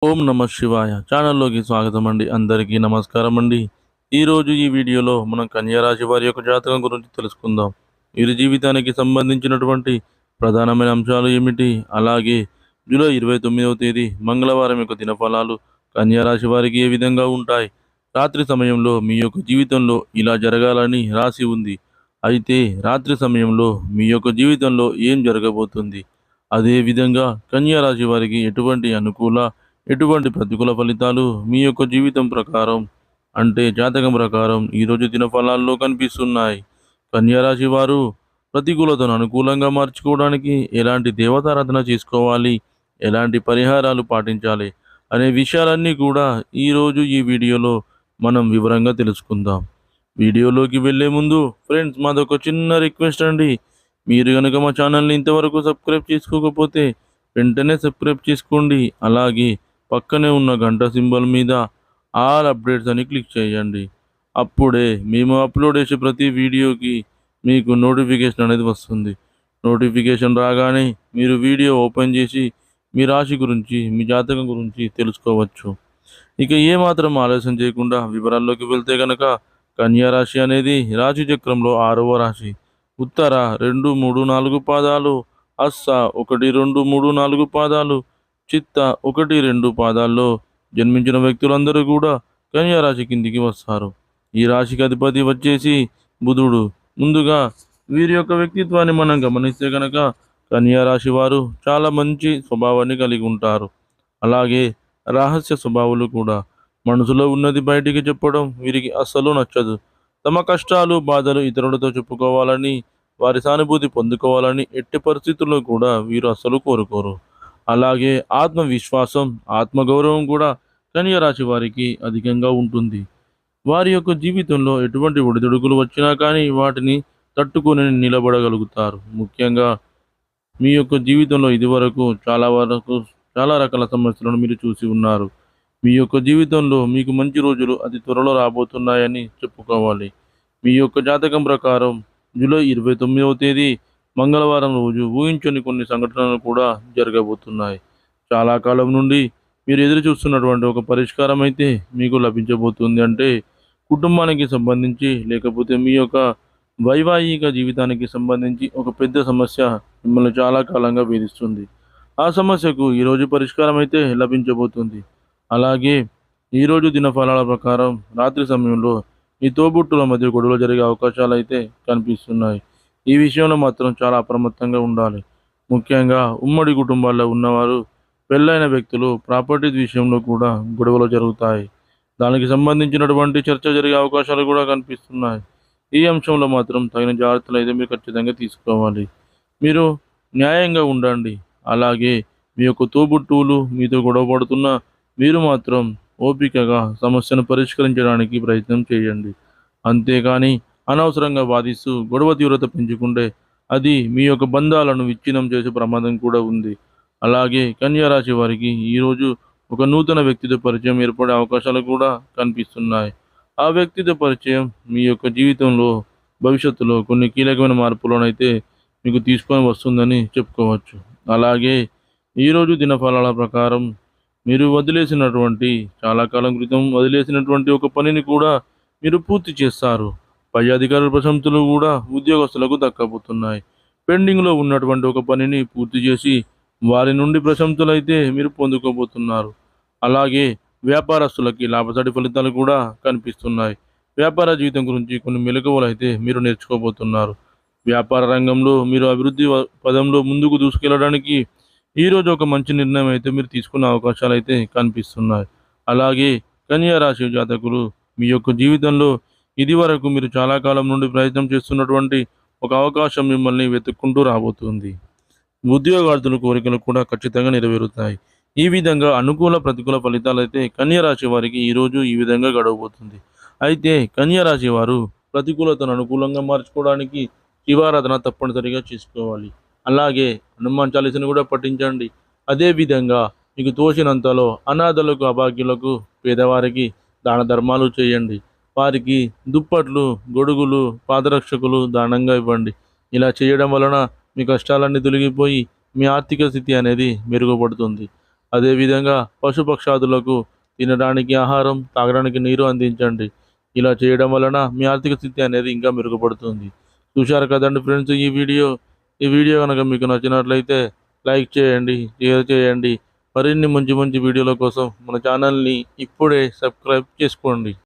ఓం నమ శివాయ ఛానల్లోకి స్వాగతం అండి. అందరికీ నమస్కారం అండి. ఈరోజు ఈ వీడియోలో మనం కన్యా రాశి వారి యొక్క జాతకం గురించి తెలుసుకుందాం. వీరి జీవితానికి సంబంధించినటువంటి ప్రధానమైన అంశాలు ఏమిటి, అలాగే జూలై 29వ తేదీ మంగళవారం యొక్క దినఫలాలు కన్యా రాశి వారికి ఏ విధంగా ఉంటాయి. రాత్రి సమయంలో మీ యొక్క జీవితంలో ఇలా జరగాలని రాసి ఉంది. అయితే రాత్రి సమయంలో మీ యొక్క జీవితంలో ఏం జరగబోతుంది, అదే విధంగా కన్యా రాశి వారికి ఎటువంటి అనుకూల ఎటువంటి ప్రతికూల ఫలితాలు మీ యొక్క జీవితం ప్రకారం అంటే జాతకం ప్రకారం ఈరోజు దినఫలాల్లో కనిపిస్తున్నాయి. కన్యా రాశి వారు ప్రతికూలతను అనుకూలంగా మార్చుకోవడానికి ఎలాంటి దేవతారాధన చేసుకోవాలి, ఎలాంటి పరిహారాలు పాటించాలి అనే విషయాలన్నీ కూడా ఈరోజు ఈ వీడియోలో మనం వివరంగా తెలుసుకుందాం. వీడియోలోకి వెళ్ళే ముందు ఫ్రెండ్స్, మాదొక చిన్న రిక్వెస్ట్ అండి. మీరు కనుక మా ఛానల్ని ఇంతవరకు సబ్స్క్రైబ్ చేసుకోకపోతే వెంటనే సబ్స్క్రైబ్ చేసుకోండి. అలాగే పక్కనే ఉన్న గంట సింబల్ మీద ఆల్ అప్డేట్స్ అని క్లిక్ చేయండి. అప్పుడే మేము అప్లోడ్ చేసే ప్రతి వీడియోకి మీకు నోటిఫికేషన్ అనేది వస్తుంది. నోటిఫికేషన్ రాగానే మీరు వీడియో ఓపెన్ చేసి మీ రాశి గురించి, మీ జాతకం గురించి తెలుసుకోవచ్చు. ఇక ఏమాత్రం ఆలస్యం చేయకుండా వివరాల్లోకి వెళ్తే కనుక, కన్యా రాశి అనేది రాశి చక్రంలో 6వ రాశి. ఉత్తర 2, 3, 4 పాదాలు, అస్స 1, 2, 3, 4 పాదాలు, చిత్త 1, 2 పాదాల్లో జన్మించిన వ్యక్తులందరూ కూడా కన్యా రాశి కిందికి వస్తారు. ఈ రాశికి అధిపతి వచ్చేసి బుధుడు. ముందుగా వీరి యొక్క వ్యక్తిత్వాన్ని మనం గమనిస్తే కనుక కన్యా రాశి వారు చాలా మంచి స్వభావాన్ని కలిగి ఉంటారు. అలాగే రహస్య స్వభావాలు కూడా. మనసులో ఉన్నది బయటికి చెప్పడం వీరికి అస్సలు నచ్చదు. తమ కష్టాలు బాధలు ఇతరులతో చెప్పుకోవాలని, వారి సానుభూతి పొందుకోవాలని ఎట్టి పరిస్థితుల్లో కూడా వీరు అస్సలు కోరుకోరు. అలాగే ఆత్మవిశ్వాసం, ఆత్మగౌరవం కూడా కన్యా రాశి వారికి అధికంగా ఉంటుంది. వారి యొక్క జీవితంలో ఎటువంటి ఒడిదుడుకులు వచ్చినా కానీ వాటిని తట్టుకొని నిలబడగలుగుతారు. ముఖ్యంగా మీ యొక్క జీవితంలో ఇదివరకు చాలా రకాల సమస్యలను మీరు చూసి ఉన్నారు. మీ యొక్క జీవితంలో మీకు మంచి రోజులు అతి త్వరలో రాబోతున్నాయని చెప్పుకోవాలి. మీ యొక్క జాతకం ప్రకారం జూలై 29వ తేదీ మంగళవారం రోజు ఊహించని కొన్ని సంఘటనలు కూడా జరగబోతున్నాయి. చాలా కాలం నుండి మీరు ఎదురు చూస్తున్నటువంటి ఒక పరిష్కారం అయితే మీకు లభించబోతుంది. అంటే కుటుంబానికి సంబంధించి, లేకపోతే మీ యొక్క వైవాహిక జీవితానికి సంబంధించి ఒక పెద్ద సమస్య మిమ్మల్ని చాలా కాలంగా వేధిస్తుంది. ఆ సమస్యకు ఈరోజు పరిష్కారం అయితే లభించబోతుంది. అలాగే ఈరోజు దినఫలాల ప్రకారం రాత్రి సమయంలో మీ తోబుట్టుల మధ్య గొడవలు జరిగే అవకాశాలు అయితే కనిపిస్తున్నాయి. ఈ విషయంలో మాత్రం చాలా అప్రమత్తంగా ఉండాలి. ముఖ్యంగా ఉమ్మడి కుటుంబాల్లో ఉన్నవారు, పెళ్ళైన వ్యక్తులు ప్రాపర్టీ విషయంలో కూడా గొడవలు జరుగుతాయి. దానికి సంబంధించినటువంటి చర్చ జరిగే అవకాశాలు కూడా కనిపిస్తున్నాయి. ఈ అంశంలో మాత్రం తగిన జాగ్రత్తలు అయితే మీరు ఖచ్చితంగా తీసుకోవాలి. మీరు న్యాయంగా ఉండండి. అలాగే మీ యొక్క తోబుట్టువులు మీతో గొడవ పడుతున్న మీరు మాత్రం ఓపికగా సమస్యను పరిష్కరించడానికి ప్రయత్నం చేయండి. అంతేకాని అనవసరంగా వాదిస్తూ గొడవ తీవ్రత పెంచుకుంటే అది మీ యొక్క బంధాలను విచ్ఛిన్నం చేసే ప్రమాదం కూడా ఉంది. అలాగే కన్యా రాశి వారికి ఈరోజు ఒక నూతన వ్యక్తితో పరిచయం ఏర్పడే అవకాశాలు కూడా కనిపిస్తున్నాయి. ఆ వ్యక్తితో పరిచయం మీ యొక్క జీవితంలో భవిష్యత్తులో కొన్ని కీలకమైన మార్పులనైతే మీకు తీసుకొని వస్తుందని చెప్పుకోవచ్చు. అలాగే ఈరోజు దినఫలాల ప్రకారం మీరు చాలా కాలం క్రితం వదిలేసినటువంటి ఒక పనిని కూడా మీరు పూర్తి చేస్తారు. పై అధికారుల ప్రశంసలు కూడా ఉద్యోగస్తులకు దక్కబోతున్నాయి. పెండింగ్లో ఉన్నటువంటి ఒక పనిని పూర్తి చేసి వారి నుండి ప్రశంసలైతే మీరు పొందుకోబోతున్నారు. అలాగే వ్యాపారస్తులకి లాభసాటి ఫలితాలు కూడా కనిపిస్తున్నాయి. వ్యాపార జీవితం గురించి కొన్ని మెలకువలు అయితే మీరు నేర్చుకోబోతున్నారు. వ్యాపార రంగంలో మీరు అభివృద్ధి పదంలో ముందుకు దూసుకెళ్ళడానికి ఈరోజు ఒక మంచి నిర్ణయం అయితే మీరు తీసుకున్న అవకాశాలు అయితే కనిపిస్తున్నాయి. అలాగే కన్యా రాశి జాతకులు మీ యొక్క జీవితంలో ఇదివరకు మీరు చాలా కాలం నుండి ప్రయత్నం చేస్తున్నటువంటి ఒక అవకాశం మిమ్మల్ని వెతుక్కుంటూ రాబోతుంది. ఉద్యోగార్థుల కోరికలు కూడా ఖచ్చితంగా నెరవేరుతాయి. ఈ విధంగా అనుకూల ప్రతికూల ఫలితాలు అయితే కన్యా రాశి వారికి ఈరోజు ఈ విధంగా గడవబోతుంది. అయితే కన్యా రాశి వారు ప్రతికూలతను అనుకూలంగా మార్చుకోవడానికి శివారాధన తప్పనిసరిగా చేసుకోవాలి. అలాగే హనుమాన్ చాలీసాను కూడా పఠించండి. అదేవిధంగా మీకు తోచినంతలో అనాథలకు, అభాగ్యులకు, పేదవారికి దాన ధర్మాలు చేయండి. వారికి దుప్పట్లు, గొడుగులు, పాదరక్షకులు దానంగా ఇవ్వండి. ఇలా చేయడం వలన మీ కష్టాలన్నీ తొలగిపోయి మీ ఆర్థిక స్థితి అనేది మెరుగుపడుతుంది. అదేవిధంగా పశుపక్షాదులకు తినడానికి ఆహారం, తాగడానికి నీరు అందించండి. ఇలా చేయడం వలన మీ ఆర్థిక స్థితి అనేది ఇంకా మెరుగుపడుతుంది. చూశారు కదండి ఫ్రెండ్స్ ఈ వీడియో కనుక మీకు నచ్చినట్లయితే లైక్ చేయండి, షేర్ చేయండి. మరిన్ని మంచి మంచి వీడియోల కోసం మన ఛానల్ని ఇప్పుడే సబ్స్క్రైబ్ చేసుకోండి.